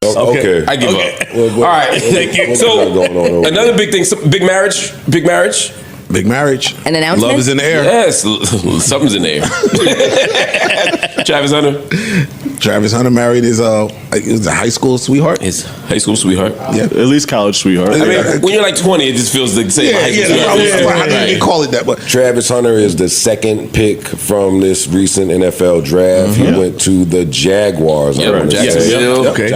Okay. I give up. All right. Thank you. So another big thing, big marriage. Big marriage. An announcement? Love is in the air. Yes, something's in the air. Travis Hunter married his a high school sweetheart. His high school sweetheart. Yeah, at least college sweetheart. I mean, when you're like 20, it just feels the same. How do you call it that? But Travis Hunter is the second pick from this recent NFL draft. He went to the Jaguars. Jacksonville. Okay.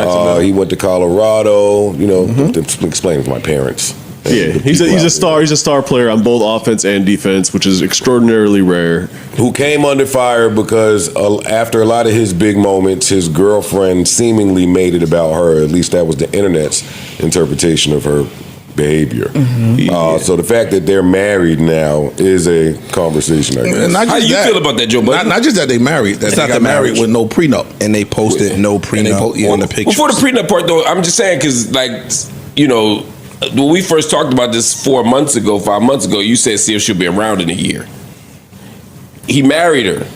He went to Colorado. You know, explain to my parents. Yeah, he's a star. He's a star player on both offense and defense, which is extraordinarily rare. Who came under fire because after a lot of his big moments, his girlfriend seemingly made it about her. At least that was the internet's interpretation of her behavior. So the fact that they're married now is a conversation. I guess. How do you feel about that, Joe Budden? Not just that they married. That they got married with no prenup, and they posted no prenup on the picture. Before the prenup part, though, I'm just saying because, like, you know. When we first talked about this 5 months ago, you said see if she'll be around in a year. He married her,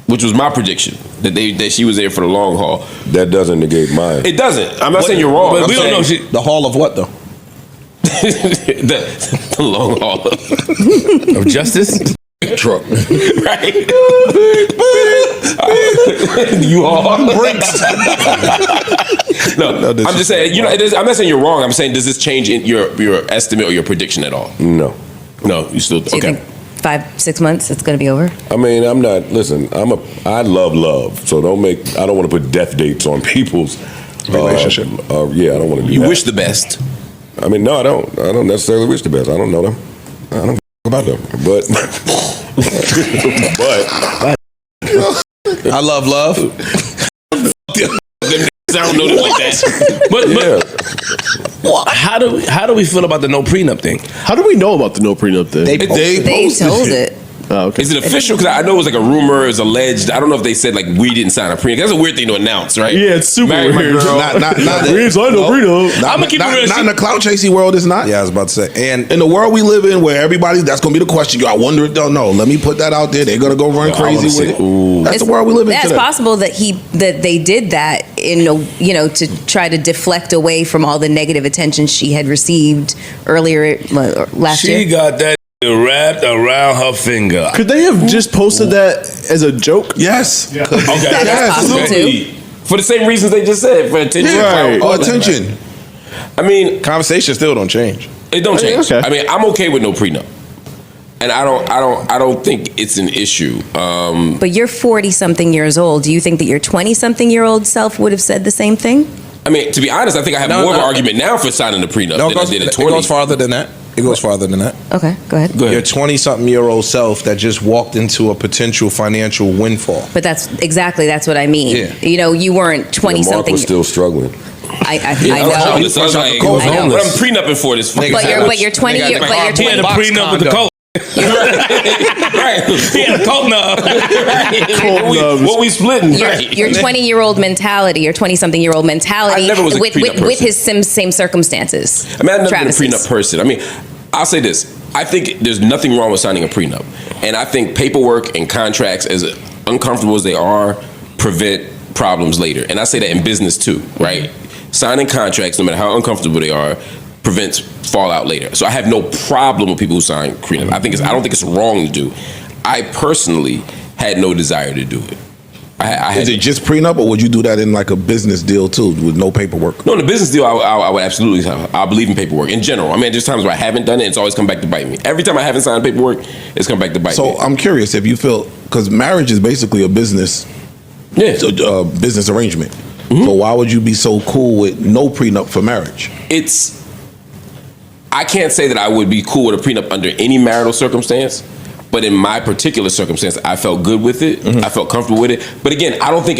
which was my prediction, that she was there for the long haul. That doesn't negate mine. It doesn't. I'm not saying you're wrong. But we don't know the haul of what, though? the long haul of justice? Truck. Right? You all brakes. No, I'm just saying, I'm not saying you're wrong. I'm saying, does this change in your estimate or your prediction at all? No. You still, do you think 5-6 months it's going to be over? I mean, I'm not, listen, I love, so I don't want to put death dates on people's relationship. I don't want to do You that. wish the best. I mean, no, I don't necessarily wish the best. I don't know them. I don't about them, but I love. I don't know them like that. But how do we feel about the no prenup thing? How do we know about the no prenup thing? They told it. Oh, okay. Is it official? Because I know it was like a rumor, it's alleged. I don't know if they said like we didn't sign a prenup. That's a weird thing to announce, right? Yeah, it's super weird. We didn't sign no prenup. I'm gonna keep it real. Not in the clout chasing world, it's not. Yeah, I was about to say. And in the world we live in, where everybody, that's gonna be the question. I wonder if they'll know. Let me put that out there. They're gonna go run crazy with it. That's the world we live in. That's today. possible that they did that to try to deflect away from all the negative attention she had received earlier last year. She got that wrapped around her finger. Could they have just posted that as a joke? Yes. Yeah. Okay. That's possible too. For the same reasons they just said, for attention. Right. Attention. I mean, conversation still don't change. It don't change. Okay. I mean, I'm okay with no prenup, and I don't think it's an issue. But you're 40-something years old. Do you think that your 20-something-year-old self would have said the same thing? I mean, to be honest, I think I have more of an argument now for signing the prenup than I did at 20. It goes farther than that. Okay, go ahead. Your 20-something-year-old self that just walked into a potential financial windfall. But that's what I mean. Yeah. You weren't 20-something. Mark was still struggling. I know. know. So I was like, what I'm prenupping for this. But you're 20. He had a prenup with the cult. Right. He had a cult nub. What we splitting? Your 20-year-old mentality, your 20-something-year-old mentality, I never was a prenup person. with his same circumstances. I mean, I've never been a prenup person. I mean, I'll say this. I think there's nothing wrong with signing a prenup. And I think paperwork and contracts, as uncomfortable as they are, prevent problems later. And I say that in business too, right? Signing contracts, no matter how uncomfortable they are, prevents fallout later. So I have no problem with people who sign prenup. I don't think it's wrong to do. I personally had no desire to do it. Is it just prenup, or would you do that in like a business deal too, with no paperwork? No, in a business deal, I would absolutely. I believe in paperwork in general. I mean, there's times where I haven't done it, it's always come back to bite me. Every time I haven't signed paperwork, it's come back to bite me. So I'm curious if you feel, because marriage is basically a business, business arrangement. Mm-hmm. So why would you be so cool with no prenup for marriage? I can't say that I would be cool with a prenup under any marital circumstance. But in my particular circumstance, I felt good with it. Mm-hmm. I felt comfortable with it. But again, I don't think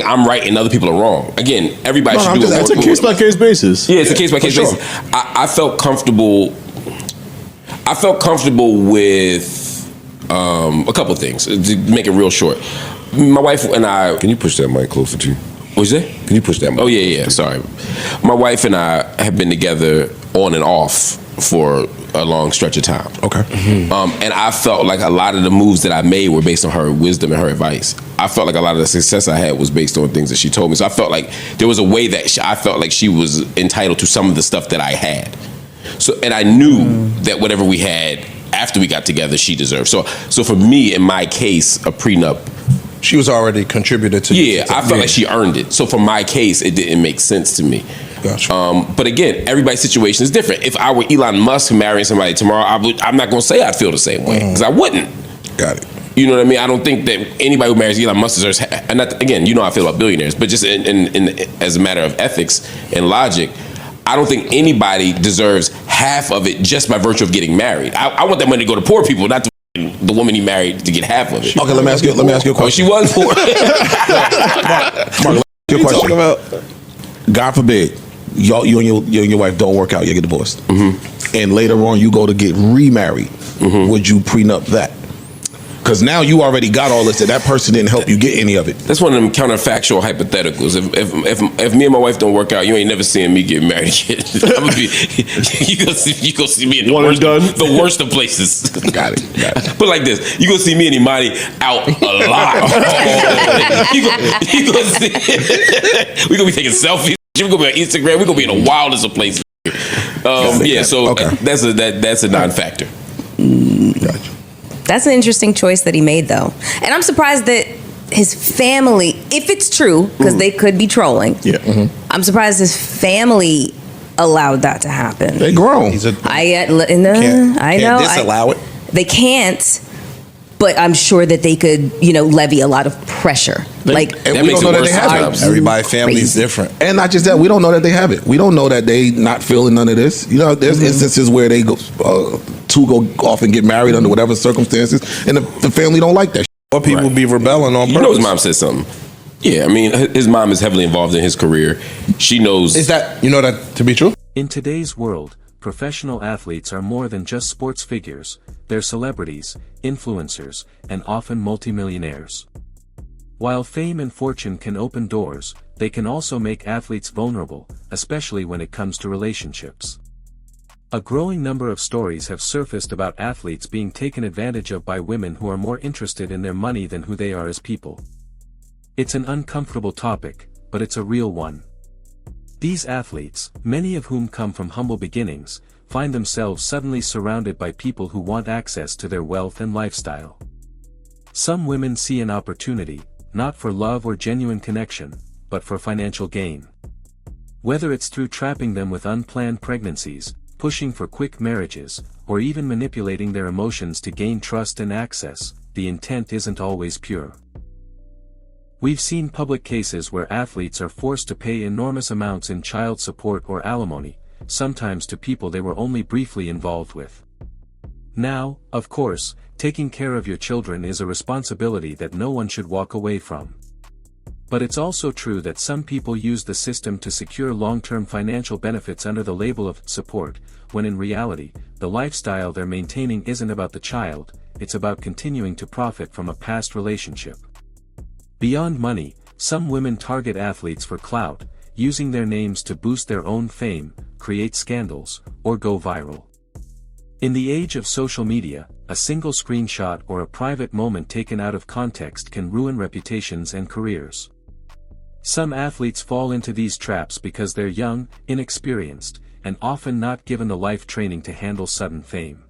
I'm right and other people are wrong. Again, everybody should do it. It's a case by case basis. Yeah, it's a case by case basis. I felt comfortable. I felt comfortable with a couple of things. To make it real short, my wife and I. Can you push that mic closer to you? What's that? Can you push that mic? Oh yeah. Sorry. My wife and I have been together on and off for a long stretch of time. Okay. And I felt like a lot of the moves that I made were based on her wisdom and her advice. I felt like a lot of the success I had was based on things that she told me. So I felt like there was a way that I felt like she was entitled to some of the stuff that I had. So, and I knew that whatever we had after we got together, she deserved. So for me, in my case, a prenup, she was already contributed to. Yeah, I felt like she earned it. So for my case, it didn't make sense to me. Gotcha. But again, everybody's situation is different. If I were Elon Musk marrying somebody tomorrow, I'm not going to say I'd feel the same way because I wouldn't. Got it. You know what I mean? I don't think that anybody who marries Elon Musk deserves. And not, again, you know how I feel about billionaires, but just in as a matter of ethics and logic, I don't think anybody deserves half of it just by virtue of getting married. I want that money to go to poor people, not to the woman he married to get half of it. Okay, let me ask you a question. Oh, she was poor. Mark, your question. About? God forbid, you and your wife don't work out, you get divorced, and later on you go to get remarried. Would you prenup that? Because now you already got all this, and that person didn't help you get any of it. That's one of them counterfactual hypotheticals. If me and my wife don't work out, you ain't never seeing me get married again. You gonna see me in the worst of places. Got it. But like this, you gonna see me and Imani out a lot. you gonna see. We gonna be taking selfies. We gonna be on Instagram. We gonna be in the wildest of places. So that's a non-factor. Gotcha. That's an interesting choice that he made, though. And I'm surprised that his family, if it's true, because they could be trolling. Yeah. I'm surprised his family allowed that to happen. They grown. Can't disallow it. They can't, but I'm sure that they could, levy a lot of pressure. And we don't know that they have it. Everybody's family is different. And not just that, we don't know that they have it. We don't know that they not feeling none of this. There's instances where they go off and get married under whatever circumstances, and the family don't like that. Or people be rebelling on purpose. You know his mom said something. Yeah, I mean, his mom is heavily involved in his career. She knows. Is that, you know that to be true? In today's world, professional athletes are more than just sports figures. They're celebrities, influencers, and often multimillionaires. While fame and fortune can open doors, they can also make athletes vulnerable, especially when it comes to relationships. A growing number of stories have surfaced about athletes being taken advantage of by women who are more interested in their money than who they are as people. It's an uncomfortable topic, but it's a real one. These athletes, many of whom come from humble beginnings, find themselves suddenly surrounded by people who want access to their wealth and lifestyle. Some women see an opportunity, not for love or genuine connection, but for financial gain. Whether it's through trapping them with unplanned pregnancies, pushing for quick marriages, or even manipulating their emotions to gain trust and access, the intent isn't always pure. We've seen public cases where athletes are forced to pay enormous amounts in child support or alimony, sometimes to people they were only briefly involved with. Now, of course, taking care of your children is a responsibility that no one should walk away from. But it's also true that some people use the system to secure long-term financial benefits under the label of support, when in reality, the lifestyle they're maintaining isn't about the child, it's about continuing to profit from a past relationship. Beyond money, some women target athletes for clout, using their names to boost their own fame, create scandals, or go viral. In the age of social media, a single screenshot or a private moment taken out of context can ruin reputations and careers. Some athletes fall into these traps because they're young, inexperienced, and often not given the life training to handle sudden fame.